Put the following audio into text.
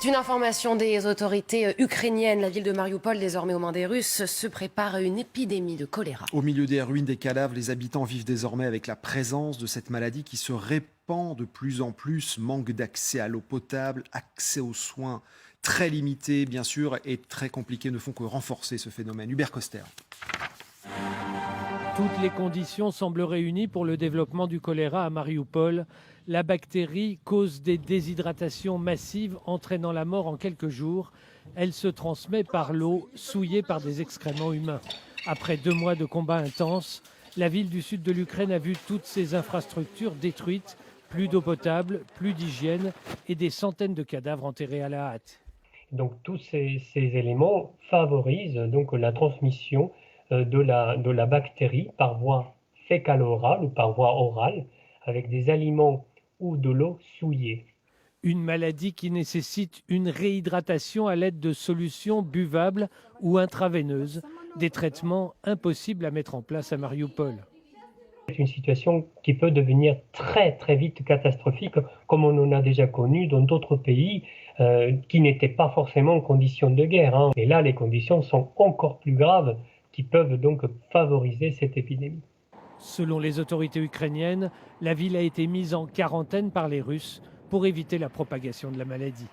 Une information des autorités ukrainiennes. La ville de Mariupol, désormais aux mains des Russes, se prépare à une épidémie de choléra. Au milieu des ruines des cadavres, les habitants vivent désormais avec la présence de cette maladie qui se répand de plus en plus. Manque d'accès à l'eau potable, accès aux soins très limité, bien sûr, et très compliqué, ne font que renforcer ce phénomène. Hubert Coster. Toutes les conditions semblent réunies pour le développement du choléra à Mariupol. La bactérie cause des déshydratations massives entraînant la mort en quelques jours. Elle se transmet par l'eau souillée par des excréments humains. Après 2 mois de combats intenses, la ville du sud de l'Ukraine a vu toutes ses infrastructures détruites, plus d'eau potable, plus d'hygiène et des centaines de cadavres enterrés à la hâte. Donc tous ces éléments favorisent donc la transmission de la bactérie par voie fécalo-orale ou par voie orale avec des aliments ou de l'eau souillée. Une maladie qui nécessite une réhydratation à l'aide de solutions buvables ou intraveineuses, des traitements impossibles à mettre en place à Mariupol. C'est une situation qui peut devenir très très vite catastrophique, comme on en a déjà connu dans d'autres pays qui n'étaient pas forcément en conditions de guerre. Et là, les conditions sont encore plus graves, qui peuvent donc favoriser cette épidémie. Selon les autorités ukrainiennes, la ville a été mise en quarantaine par les Russes pour éviter la propagation de la maladie.